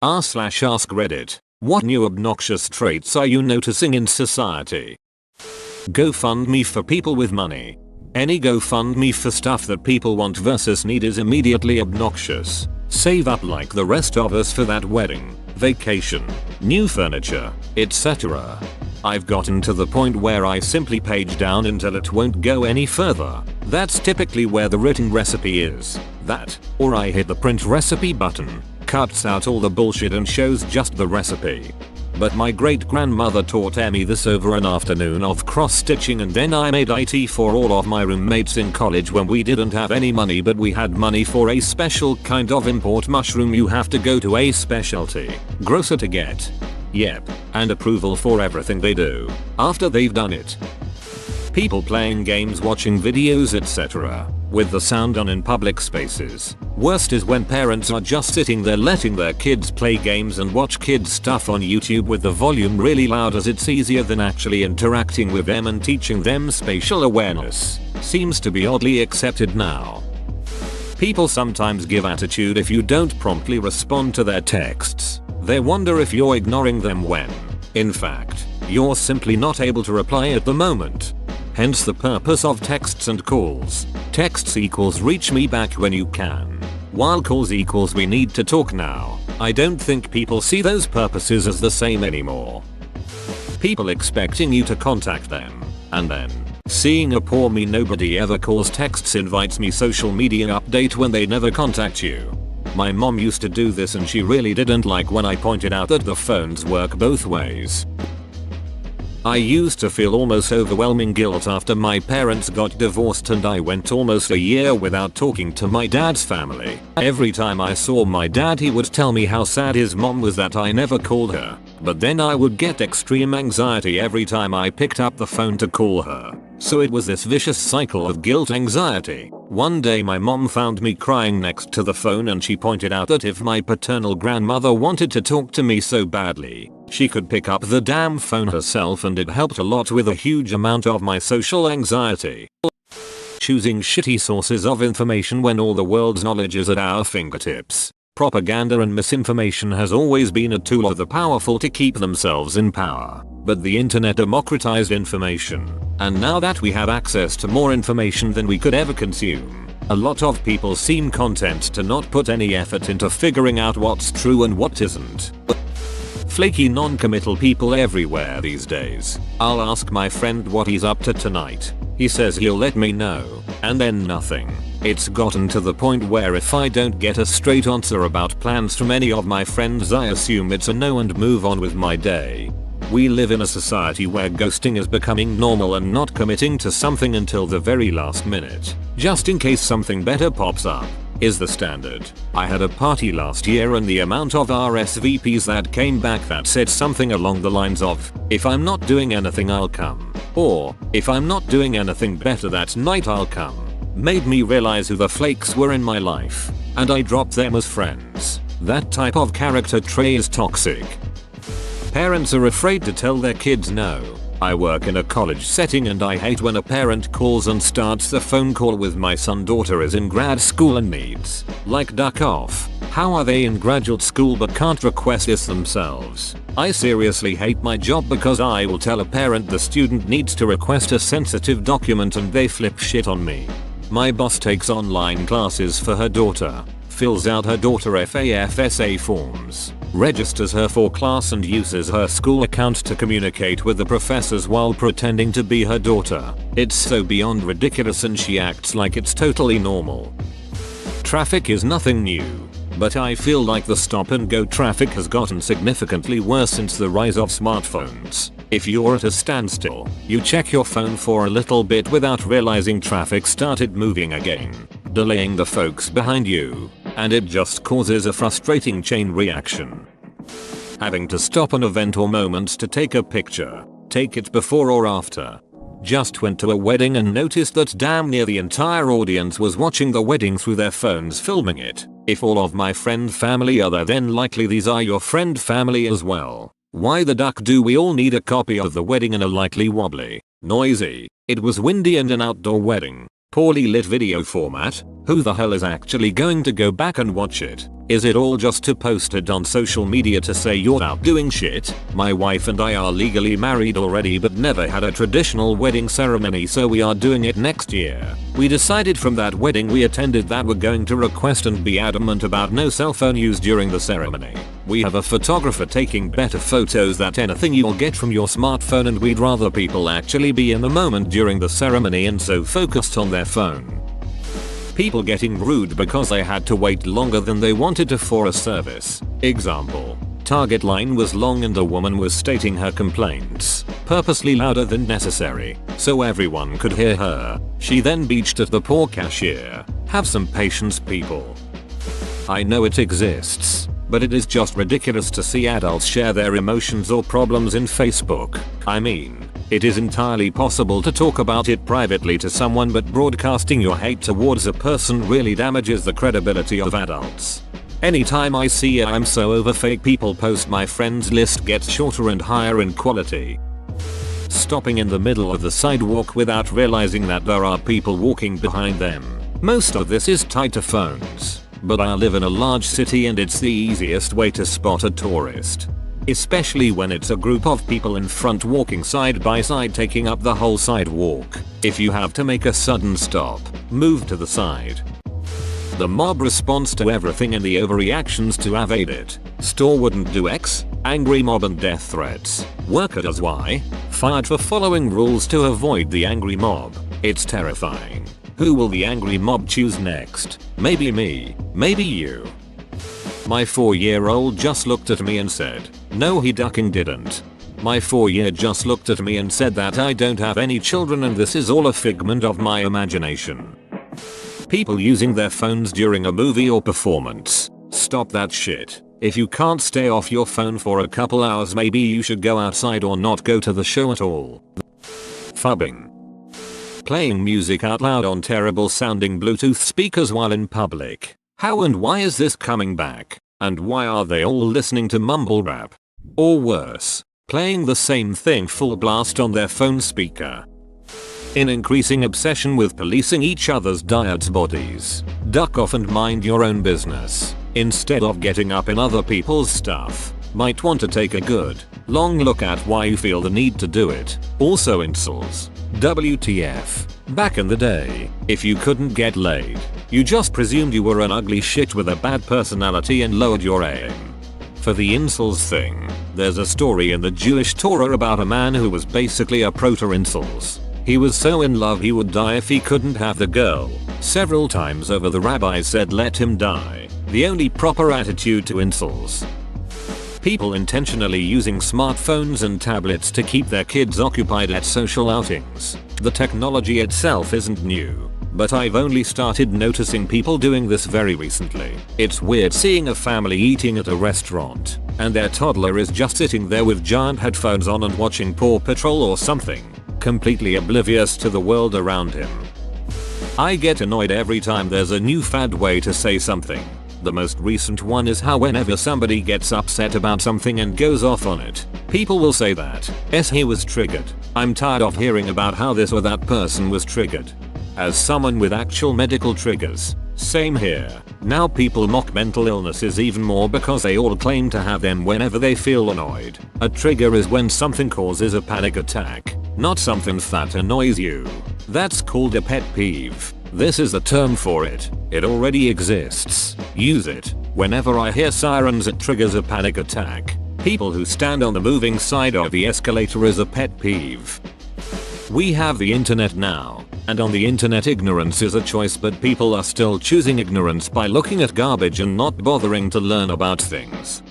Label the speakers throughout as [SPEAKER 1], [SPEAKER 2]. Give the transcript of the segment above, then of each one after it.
[SPEAKER 1] r/ask Reddit. What new obnoxious traits are you noticing in society? GoFundMe for people with money. Any GoFundMe for stuff that people want versus need is immediately obnoxious. Save up like the rest of us for that wedding, vacation, new furniture, etc. I've gotten to the point where I simply page down until it won't go any further. That's typically where the written recipe is. That, or I hit the print recipe button, cuts out all the bullshit and shows just the recipe. But my great grandmother taught me this over an afternoon of cross stitching, and then I made IT for all of my roommates in college when we didn't have any money, but we had money for a special kind of import mushroom you have to go to a specialty grocer to get. Yep, and approval for everything they do after they've done it. People playing games, watching videos, etc. with the sound on in public spaces. Worst is when parents are just sitting there letting their kids play games and watch kids stuff on YouTube with the volume really loud, as it's easier than actually interacting with them and teaching them spatial awareness. Seems to be oddly accepted now. People sometimes give attitude if you don't promptly respond to their texts. They wonder if you're ignoring them when, in fact, you're simply not able to reply at the moment. Hence the purpose of texts and calls. Texts equals reach me back when you can, while calls equals we need to talk now. I don't think people see those purposes as the same anymore. People expecting you to contact them, and then seeing a poor me nobody ever calls texts invites me social media update when they never contact you. My mom used to do this and she really didn't like when I pointed out that the phones work both ways. I used to feel almost overwhelming guilt after my parents got divorced and I went almost a year without talking to my dad's family. Every time I saw my dad he would tell me how sad his mom was that I never called her, but then I would get extreme anxiety every time I picked up the phone to call her. So it was this vicious cycle of guilt anxiety. One day my mom found me crying next to the phone and she pointed out that if my paternal grandmother wanted to talk to me so badly, she could pick up the damn phone herself, and it helped a lot with a huge amount of my social anxiety. Choosing shitty sources of information when all the world's knowledge is at our fingertips. Propaganda and misinformation has always been a tool of the powerful to keep themselves in power, but the internet democratized information, and now that we have access to more information than we could ever consume, a lot of people seem content to not put any effort into figuring out what's true and what isn't. Flaky non-committal people everywhere these days. I'll ask my friend what he's up to tonight. He says he'll let me know, and then nothing. It's gotten to the point where if I don't get a straight answer about plans from any of my friends, I assume it's a no and move on with my day. We live in a society where ghosting is becoming normal, and not committing to something until the very last minute, just in case something better pops up, is the standard. I had a party last year and the amount of RSVPs that came back that said something along the lines of, "If I'm not doing anything I'll come," or "If I'm not doing anything better that night I'll come," made me realize who the flakes were in my life, and I dropped them as friends. That type of character trait is toxic. Parents are afraid to tell their kids no. I work in a college setting and I hate when a parent calls and starts the phone call with "My son daughter is in grad school and needs," like duck off. How are they in graduate school but can't request this themselves? I seriously hate my job because I will tell a parent the student needs to request a sensitive document and they flip shit on me. My boss takes online classes for her daughter, fills out her daughter FAFSA forms, registers her for class and uses her school account to communicate with the professors while pretending to be her daughter. It's so beyond ridiculous and she acts like it's totally normal. Traffic is nothing new, but I feel like the stop and go traffic has gotten significantly worse since the rise of smartphones. If you're at a standstill, you check your phone for a little bit without realizing traffic started moving again, delaying the folks behind you, and it just causes a frustrating chain reaction. Having to stop an event or moment to take a picture, take it before or after. Just went to a wedding and noticed that damn near the entire audience was watching the wedding through their phones filming it. If all of my friend family are there, then likely these are your friend family as well. Why the duck do we all need a copy of the wedding in a likely wobbly, noisy, it was windy and an outdoor wedding, poorly lit video format? Who the hell is actually going to go back and watch it? Is it all just to post it on social media to say you're out doing shit? My wife and I are legally married already but never had a traditional wedding ceremony, so we are doing it next year. We decided from that wedding we attended that we're going to request and be adamant about no cell phone use during the ceremony. We have a photographer taking better photos than anything you'll get from your smartphone, and we'd rather people actually be in the moment during the ceremony and so focused on their phone. People getting rude because they had to wait longer than they wanted to for a service. Example. Target line was long and a woman was stating her complaints, purposely louder than necessary, so everyone could hear her. She then beached at the poor cashier. Have some patience, people. I know it exists, but it is just ridiculous to see adults share their emotions or problems in Facebook. I mean, it is entirely possible to talk about it privately to someone, but broadcasting your hate towards a person really damages the credibility of adults. Anytime I see I'm so over fake people post, my friends list gets shorter and higher in quality. Stopping in the middle of the sidewalk without realizing that there are people walking behind them. Most of this is tied to phones, but I live in a large city and it's the easiest way to spot a tourist. Especially when it's a group of people in front walking side by side taking up the whole sidewalk. If you have to make a sudden stop, move to the side. The mob response to everything and the overreactions to evade it. Store wouldn't do X, angry mob and death threats. Worker does Y, fired for following rules to avoid the angry mob. It's terrifying. Who will the angry mob choose next? Maybe me, maybe you. My 4-year-old just looked at me and said, no, he ducking didn't. My 4-year just looked at me and said that I don't have any children and this is all a figment of my imagination. People using their phones during a movie or performance. Stop that shit. If you can't stay off your phone for a couple hours, maybe you should go outside or not go to the show at all. Fubbing. Playing music out loud on terrible sounding Bluetooth speakers while in public. How and why is this coming back? And why are they all listening to mumble rap? Or worse, playing the same thing full blast on their phone speaker. In increasing obsession with policing each other's diehards' bodies, duck off and mind your own business. Instead of getting up in other people's stuff, might want to take a good, long look at why you feel the need to do it. Also insults. WTF. Back in the day, if you couldn't get laid, you just presumed you were an ugly shit with a bad personality and lowered your aim. For the incels thing, there's a story in the Jewish Torah about a man who was basically a proto-incels. He was so in love he would die if he couldn't have the girl. Several times over the rabbi said let him die. The only proper attitude to incels. People intentionally using smartphones and tablets to keep their kids occupied at social outings. The technology itself isn't new, but I've only started noticing people doing this very recently. It's weird seeing a family eating at a restaurant, and their toddler is just sitting there with giant headphones on and watching Paw Patrol or something, completely oblivious to the world around him. I get annoyed every time there's a new fad way to say something. The most recent one is how whenever somebody gets upset about something and goes off on it, people will say that, he was triggered. I'm tired of hearing about how this or that person was triggered. As someone with actual medical triggers, same here. Now people mock mental illnesses even more because they all claim to have them whenever they feel annoyed. A trigger is when something causes a panic attack, not something that annoys you. That's called a pet peeve. This is the term for it. It already exists. Use it. Whenever I hear sirens, it triggers a panic attack. People who stand on the moving side of the escalator is a pet peeve. We have the internet now, and on the internet ignorance is a choice, but people are still choosing ignorance by looking at garbage and not bothering to learn about things.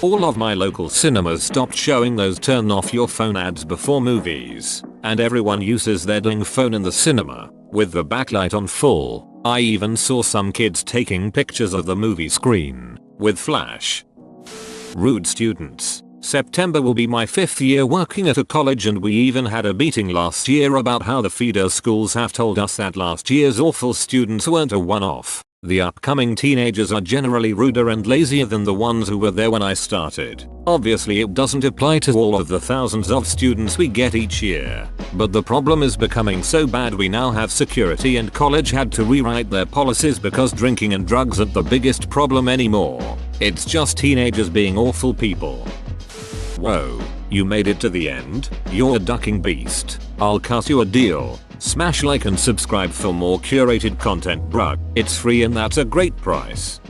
[SPEAKER 1] All of my local cinemas stopped showing those turn off your phone ads before movies, and everyone uses their dang phone in the cinema, with the backlight on full. I even saw some kids taking pictures of the movie screen, with flash. Rude students. September will be my 5th year working at a college, and we even had a meeting last year about how the feeder schools have told us that last year's awful students weren't a one-off. The upcoming teenagers are generally ruder and lazier than the ones who were there when I started. Obviously it doesn't apply to all of the thousands of students we get each year. But the problem is becoming so bad we now have security and college had to rewrite their policies because drinking and drugs aren't the biggest problem anymore. It's just teenagers being awful people. Whoa, you made it to the end? You're a ducking beast. I'll cut you a deal. Smash like and subscribe for more curated content, bruh. It's free and that's a great price.